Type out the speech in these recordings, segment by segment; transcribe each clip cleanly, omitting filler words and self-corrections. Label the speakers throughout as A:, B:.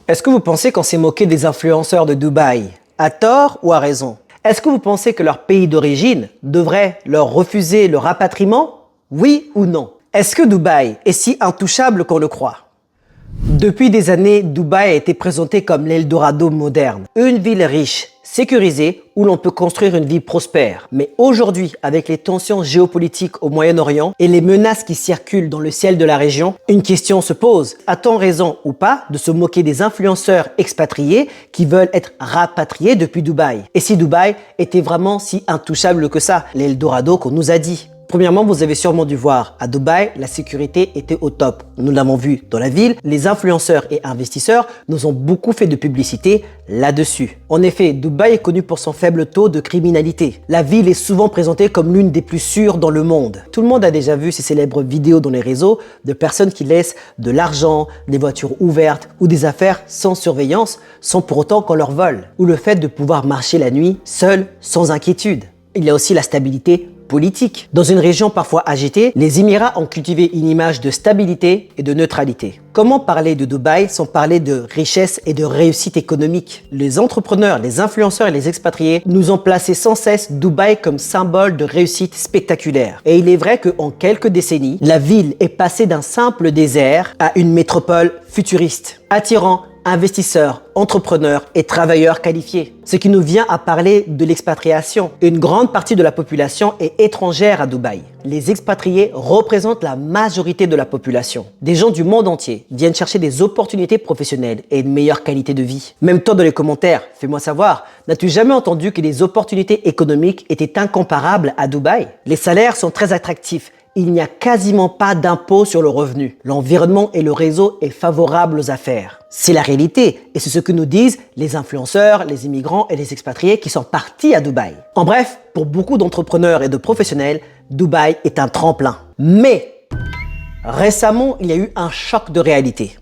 A: Est-ce que vous pensez qu'on s'est moqué des influenceurs de Dubaï? À tort ou à raison? Est-ce que vous pensez que leur pays d'origine devrait leur refuser le rapatriement? Oui ou non? Est-ce que Dubaï est si intouchable qu'on le croit? Depuis des années, Dubaï a été présenté comme l'Eldorado moderne. Une ville riche, sécurisée, où l'on peut construire une vie prospère. Mais aujourd'hui, avec les tensions géopolitiques au Moyen-Orient et les menaces qui circulent dans le ciel de la région, une question se pose. A-t-on raison ou pas de se moquer des influenceurs expatriés qui veulent être rapatriés depuis Dubaï? Et si Dubaï était vraiment si intouchable que ça, l'Eldorado qu'on nous a dit? Premièrement, vous avez sûrement dû voir, à Dubaï, la sécurité était au top. Nous l'avons vu dans la ville, les influenceurs et investisseurs nous ont beaucoup fait de publicité là-dessus. En effet, Dubaï est connu pour son faible taux de criminalité. La ville est souvent présentée comme l'une des plus sûres dans le monde. Tout le monde a déjà vu ces célèbres vidéos dans les réseaux de personnes qui laissent de l'argent, des voitures ouvertes ou des affaires sans surveillance, sans pour autant qu'on leur vole. Ou le fait de pouvoir marcher la nuit seul, sans inquiétude. Il y a aussi la stabilité politique. Dans une région parfois agitée, les Émirats ont cultivé une image de stabilité et de neutralité. Comment parler de Dubaï sans parler de richesse et de réussite économique? Les entrepreneurs, les influenceurs et les expatriés nous ont placé sans cesse Dubaï comme symbole de réussite spectaculaire. Et il est vrai qu'en quelques décennies, la ville est passée d'un simple désert à une métropole futuriste, attirant investisseurs, entrepreneurs et travailleurs qualifiés. Ce qui nous vient à parler de l'expatriation. Une grande partie de la population est étrangère à Dubaï. Les expatriés représentent la majorité de la population. Des gens du monde entier viennent chercher des opportunités professionnelles et une meilleure qualité de vie. Même toi dans les commentaires, fais-moi savoir, n'as-tu jamais entendu que les opportunités économiques étaient incomparables à Dubaï? Les salaires sont très attractifs. Il n'y a quasiment pas d'impôt sur le revenu. L'environnement et le réseau est favorable aux affaires. C'est la réalité et c'est ce que nous disent les influenceurs, les immigrants et les expatriés qui sont partis à Dubaï. En bref, pour beaucoup d'entrepreneurs et de professionnels, Dubaï est un tremplin. Mais récemment, il y a eu un choc de réalité.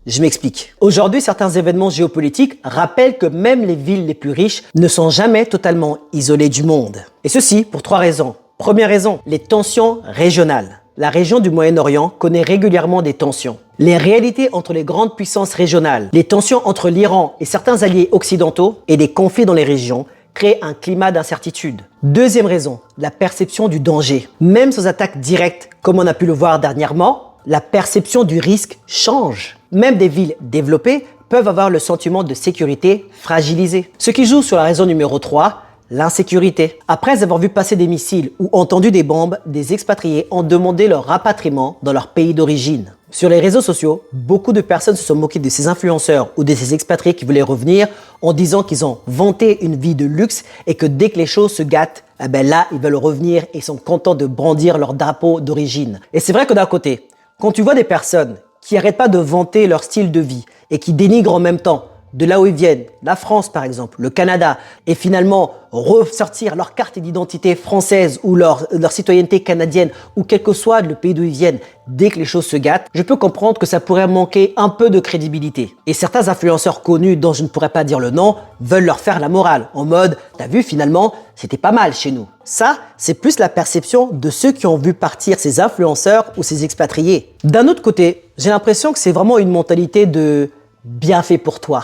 A: Je m'explique. Aujourd'hui, certains événements géopolitiques rappellent que même les villes les plus riches ne sont jamais totalement isolées du monde. Et ceci pour 3 raisons. Première raison, les tensions régionales. La région du Moyen-Orient connaît régulièrement des tensions. Les réalités entre les grandes puissances régionales, les tensions entre l'Iran et certains alliés occidentaux et des conflits dans les régions créent un climat d'incertitude. Deuxième raison, la perception du danger. Même sans attaque directe, comme on a pu le voir dernièrement, la perception du risque change. Même des villes développées peuvent avoir le sentiment de sécurité fragilisé. Ce qui joue sur la raison numéro 3, l'insécurité. Après avoir vu passer des missiles ou entendu des bombes, des expatriés ont demandé leur rapatriement dans leur pays d'origine. Sur les réseaux sociaux, beaucoup de personnes se sont moquées de ces influenceurs ou de ces expatriés qui voulaient revenir en disant qu'ils ont vanté une vie de luxe et que dès que les choses se gâtent, là, ils veulent revenir et sont contents de brandir leur drapeau d'origine. Et c'est vrai que d'un côté, quand tu vois des personnes qui n'arrêtent pas de vanter leur style de vie et qui dénigrent en même temps de là où ils viennent, la France par exemple, le Canada, et finalement ressortir leur carte d'identité française ou leur citoyenneté canadienne ou quel que soit le pays d'où ils viennent, dès que les choses se gâtent, je peux comprendre que ça pourrait manquer un peu de crédibilité. Et certains influenceurs connus, dont je ne pourrais pas dire le nom, veulent leur faire la morale, en mode « t'as vu finalement, c'était pas mal chez nous ». Ça, c'est plus la perception de ceux qui ont vu partir ces influenceurs ou ces expatriés. D'un autre côté, j'ai l'impression que c'est vraiment une mentalité de « bien fait pour toi ».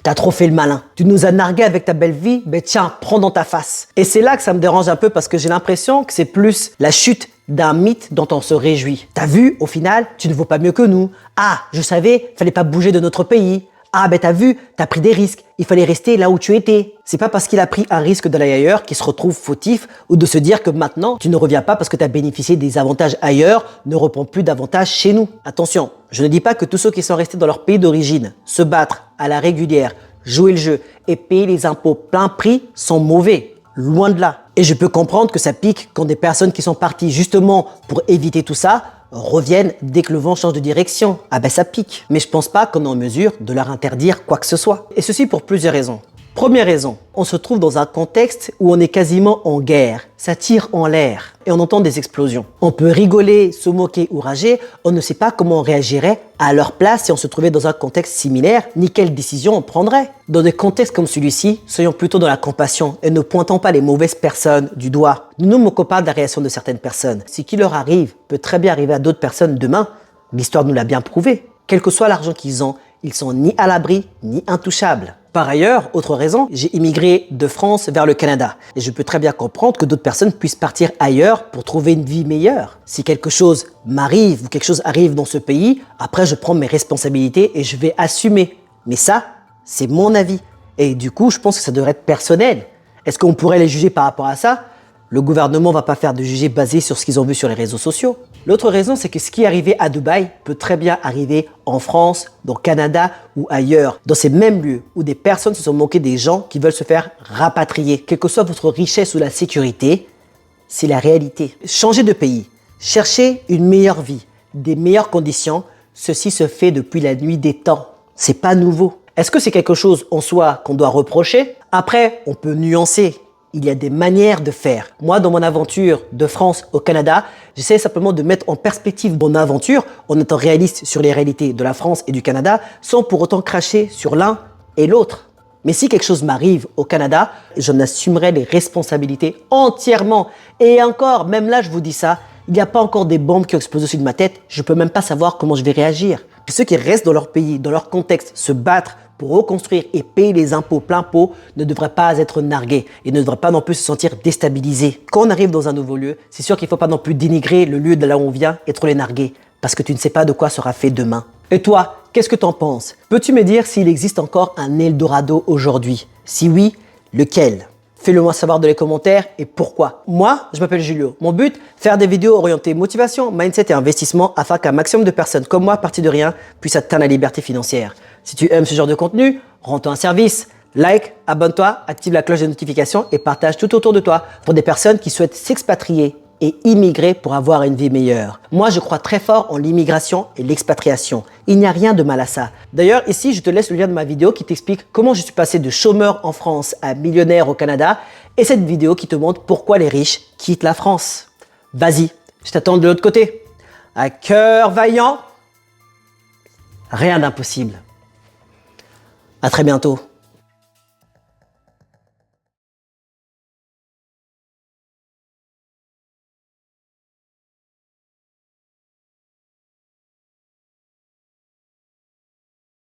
A: T'as trop fait le malin. Tu nous as nargué avec ta belle vie, ben tiens, prends dans ta face. Et c'est là que ça me dérange un peu parce que j'ai l'impression que c'est plus la chute d'un mythe dont on se réjouit. T'as vu, au final, tu ne vaux pas mieux que nous. Ah, je savais, fallait pas bouger de notre pays. Ah ben t'as vu, t'as pris des risques, il fallait rester là où tu étais. C'est pas parce qu'il a pris un risque d'aller ailleurs qu'il se retrouve fautif ou de se dire que maintenant tu ne reviens pas parce que tu as bénéficié des avantages ailleurs, ne reprends plus d'avantages chez nous. Attention, je ne dis pas que tous ceux qui sont restés dans leur pays d'origine, se battre à la régulière, jouer le jeu et payer les impôts plein prix sont mauvais. Loin de là. Et je peux comprendre que ça pique quand des personnes qui sont parties justement pour éviter tout ça reviennent dès que le vent change de direction. Ah ben ça pique. Mais je pense pas qu'on est en mesure de leur interdire quoi que ce soit. Et ceci pour plusieurs raisons. Première raison, on se trouve dans un contexte où on est quasiment en guerre. Ça tire en l'air et on entend des explosions. On peut rigoler, se moquer ou rager, on ne sait pas comment on réagirait à leur place si on se trouvait dans un contexte similaire, ni quelle décision on prendrait. Dans des contextes comme celui-ci, soyons plutôt dans la compassion et ne pointons pas les mauvaises personnes du doigt. Nous ne moquons pas de la réaction de certaines personnes. Ce qui leur arrive peut très bien arriver à d'autres personnes demain. L'histoire nous l'a bien prouvé. Quel que soit l'argent qu'ils ont, ils sont ni à l'abri, ni intouchables. Par ailleurs, autre raison, j'ai immigré de France vers le Canada. Et je peux très bien comprendre que d'autres personnes puissent partir ailleurs pour trouver une vie meilleure. Si quelque chose m'arrive ou quelque chose arrive dans ce pays, après je prends mes responsabilités et je vais assumer. Mais ça, c'est mon avis. Et du coup, je pense que ça devrait être personnel. Est-ce qu'on pourrait les juger par rapport à ça? Le gouvernement ne va pas faire de jugés basés sur ce qu'ils ont vu sur les réseaux sociaux. L'autre raison, c'est que ce qui est arrivé à Dubaï peut très bien arriver en France, au Canada ou ailleurs, dans ces mêmes lieux où des personnes se sont moquées des gens qui veulent se faire rapatrier. Quelle que soit votre richesse ou la sécurité, c'est la réalité. Changer de pays, chercher une meilleure vie, des meilleures conditions, ceci se fait depuis la nuit des temps. C'est pas nouveau. Est-ce que c'est quelque chose en soi qu'on doit reprocher? Après, on peut nuancer. Il y a des manières de faire. Moi, dans mon aventure de France au Canada, j'essaie simplement de mettre en perspective mon aventure en étant réaliste sur les réalités de la France et du Canada sans pour autant cracher sur l'un et l'autre. Mais si quelque chose m'arrive au Canada, j'en assumerai les responsabilités entièrement. Et encore, même là, je vous dis ça, il n'y a pas encore des bombes qui ont explosé au-dessus de ma tête. Je ne peux même pas savoir comment je vais réagir. Et ceux qui restent dans leur pays, dans leur contexte, se battre pour reconstruire et payer les impôts plein pot ne devraient pas être nargués et ne devraient pas non plus se sentir déstabilisés. Quand on arrive dans un nouveau lieu, c'est sûr qu'il ne faut pas non plus dénigrer le lieu de là où on vient et trop les narguer parce que tu ne sais pas de quoi sera fait demain. Et toi, qu'est-ce que tu en penses? Peux-tu me dire s'il existe encore un Eldorado aujourd'hui? Si oui, lequel? Fais-le moi savoir dans les commentaires et pourquoi. Moi, je m'appelle Julio. Mon but, faire des vidéos orientées motivation, mindset et investissement afin qu'un maximum de personnes comme moi, parties de rien, puissent atteindre la liberté financière. Si tu aimes ce genre de contenu, rends-toi un service, like, abonne-toi, active la cloche de notification et partage tout autour de toi pour des personnes qui souhaitent s'expatrier et immigrer pour avoir une vie meilleure. Moi, je crois très fort en l'immigration et l'expatriation. Il n'y a rien de mal à ça. D'ailleurs, ici, je te laisse le lien de ma vidéo qui t'explique comment je suis passé de chômeur en France à millionnaire au Canada et cette vidéo qui te montre pourquoi les riches quittent la France. Vas-y, je t'attends de l'autre côté. À cœur vaillant, rien d'impossible. À très bientôt.